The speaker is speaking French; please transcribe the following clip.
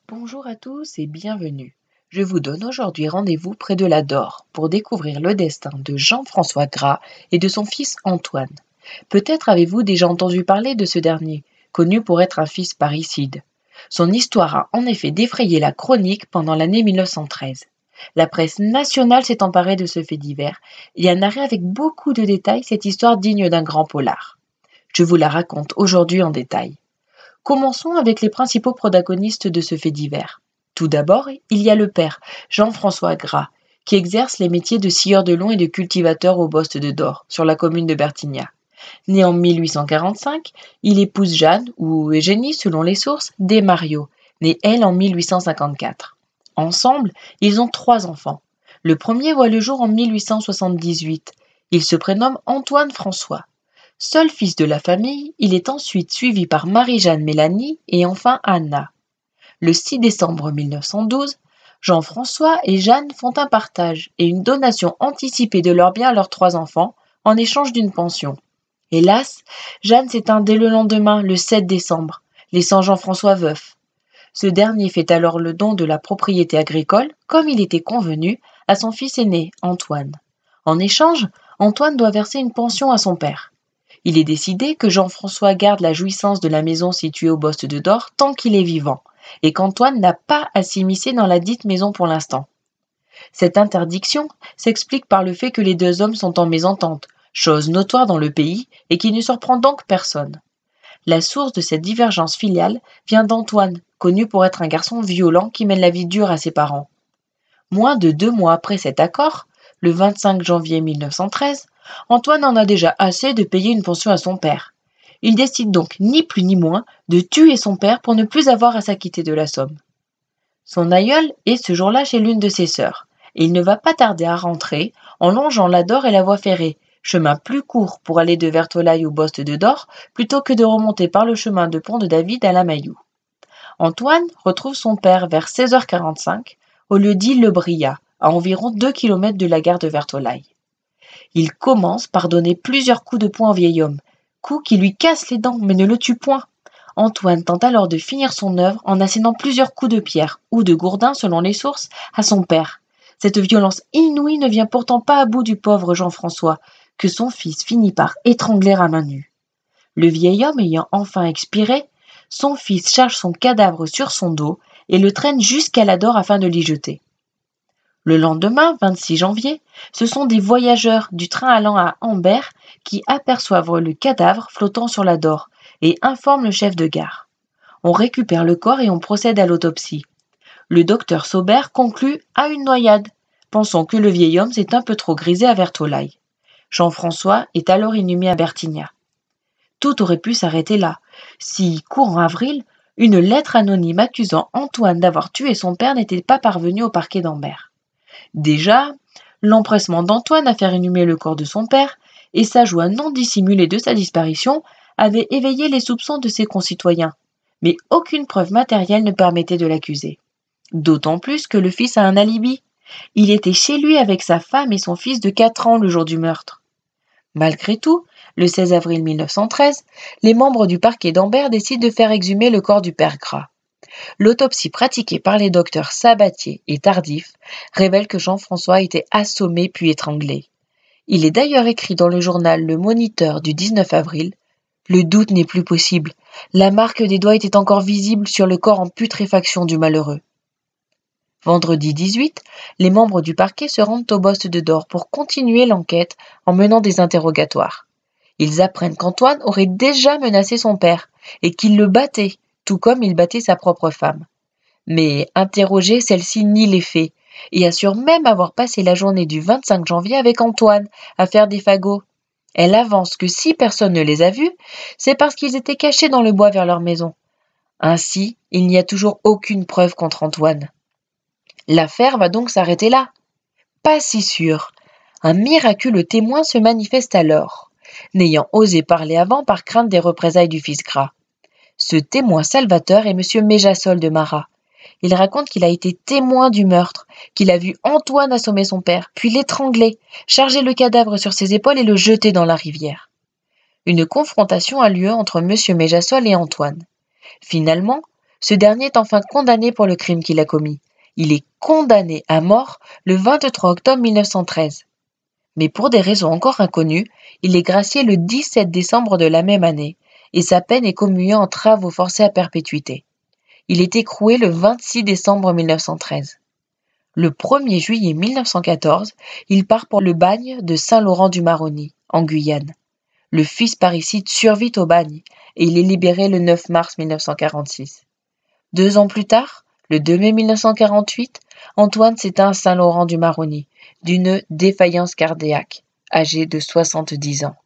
Bonjour à tous et bienvenue. Je vous donne aujourd'hui rendez-vous près de la Dore pour découvrir le destin de Jean-François Gras et de son fils Antoine. Peut-être avez-vous déjà entendu parler de ce dernier, connu pour être un fils parricide. Son histoire a en effet défrayé la chronique pendant l'année 1913. La presse nationale s'est emparée de ce fait divers et a narré avec beaucoup de détails cette histoire digne d'un grand polar. Je vous la raconte aujourd'hui en détail. Commençons avec les principaux protagonistes de ce fait divers. Tout d'abord, il y a le père, Jean-François Gras, qui exerce les métiers de scieur de long et de cultivateur au Bost de Dore, sur la commune de Bertignat. Né en 1845, il épouse Jeanne, ou Eugénie selon les sources, Desmariot, née elle en 1854. Ensemble, ils ont 3 enfants. Le premier voit le jour en 1878. Il se prénomme Antoine François. Seul fils de la famille, il est ensuite suivi par Marie-Jeanne Mélanie et enfin Anna. Le 6 décembre 1912, Jean-François et Jeanne font un partage et une donation anticipée de leurs biens à leurs 3 enfants en échange d'une pension. Hélas, Jeanne s'éteint dès le lendemain, le 7 décembre, laissant Jean-François veuf. Ce dernier fait alors le don de la propriété agricole, comme il était convenu, à son fils aîné, Antoine. En échange, Antoine doit verser une pension à son père. Il est décidé que Jean-François garde la jouissance de la maison située au Bost de Dore tant qu'il est vivant, et qu'Antoine n'a pas à s'immiscer dans la dite maison pour l'instant. Cette interdiction s'explique par le fait que les 2 hommes sont en mésentente, chose notoire dans le pays et qui ne surprend donc personne. La source de cette divergence filiale vient d'Antoine, connu pour être un garçon violent qui mène la vie dure à ses parents. Moins de 2 mois après cet accord, le 25 janvier 1913, Antoine en a déjà assez de payer une pension à son père. Il décide donc ni plus ni moins de tuer son père pour ne plus avoir à s'acquitter de la somme. Son aïeul est ce jour-là chez l'une de ses sœurs, et il ne va pas tarder à rentrer en longeant la Dore et la voie ferrée, chemin plus court pour aller de Vertolaye au Bost de Dore plutôt que de remonter par le chemin de Pont de David à Lamailloux. Antoine retrouve son père vers 16h45 au lieu dit Le Brillat, à environ 2 kilomètres de la gare de Vertolaye. Il commence par donner plusieurs coups de poing au vieil homme, coups qui lui cassent les dents mais ne le tuent point. Antoine tente alors de finir son œuvre en assénant plusieurs coups de pierre, ou de gourdin selon les sources, à son père. Cette violence inouïe ne vient pourtant pas à bout du pauvre Jean-François, que son fils finit par étrangler à main nue. Le vieil homme ayant enfin expiré, son fils charge son cadavre sur son dos et le traîne jusqu'à la Dore afin de l'y jeter. Le lendemain, 26 janvier, ce sont des voyageurs du train allant à Ambert qui aperçoivent le cadavre flottant sur la Dore et informent le chef de gare. On récupère le corps et on procède à l'autopsie. Le docteur Saubert conclut à une noyade, pensant que le vieil homme s'est un peu trop grisé à Vertolaye. Jean-François est alors inhumé à Bertignat. Tout aurait pu s'arrêter là, si, courant avril, une lettre anonyme accusant Antoine d'avoir tué son père n'était pas parvenue au parquet d'Ambert. Déjà, l'empressement d'Antoine à faire inhumer le corps de son père et sa joie non dissimulée de sa disparition avaient éveillé les soupçons de ses concitoyens, mais aucune preuve matérielle ne permettait de l'accuser. D'autant plus que le fils a un alibi. Il était chez lui avec sa femme et son fils de 4 ans le jour du meurtre. Malgré tout, le 16 avril 1913, les membres du parquet d'Ambert décident de faire exhumer le corps du père Gras. L'autopsie pratiquée par les docteurs Sabatier et Tardif révèle que Jean-François a été assommé puis étranglé. Il est d'ailleurs écrit dans le journal Le Moniteur du 19 avril « Le doute n'est plus possible. La marque des doigts était encore visible sur le corps en putréfaction du malheureux. » Vendredi 18, les membres du parquet se rendent au Bost de Dore pour continuer l'enquête en menant des interrogatoires. Ils apprennent qu'Antoine aurait déjà menacé son père et qu'il le battait, tout comme il battait sa propre femme. Mais interrogée, celle-ci nie les faits et assure même avoir passé la journée du 25 janvier avec Antoine à faire des fagots. Elle avance que si personne ne les a vus, c'est parce qu'ils étaient cachés dans le bois vers leur maison. Ainsi, il n'y a toujours aucune preuve contre Antoine. L'affaire va donc s'arrêter là. Pas si sûr. Un miraculeux témoin se manifeste alors, n'ayant osé parler avant par crainte des représailles du fils Gras. Ce témoin salvateur est M. Méjassol de Marat. Il raconte qu'il a été témoin du meurtre, qu'il a vu Antoine assommer son père, puis l'étrangler, charger le cadavre sur ses épaules et le jeter dans la rivière. Une confrontation a lieu entre M. Méjassol et Antoine. Finalement, Ce dernier est enfin condamné pour le crime qu'il a commis. Il est condamné à mort le 23 octobre 1913. Mais pour des raisons encore inconnues, il est gracié le 17 décembre de la même année et sa peine est commuée en travaux forcés à perpétuité. Il est écroué le 26 décembre 1913. Le 1er juillet 1914, il part pour le bagne de Saint-Laurent-du-Maroni, en Guyane. Le fils parricide survit au bagne et il est libéré le 9 mars 1946. 2 ans plus tard, le 2 mai 1948, Antoine s'éteint à Saint-Laurent-du-Maroni d'une défaillance cardiaque, âgé de 70 ans.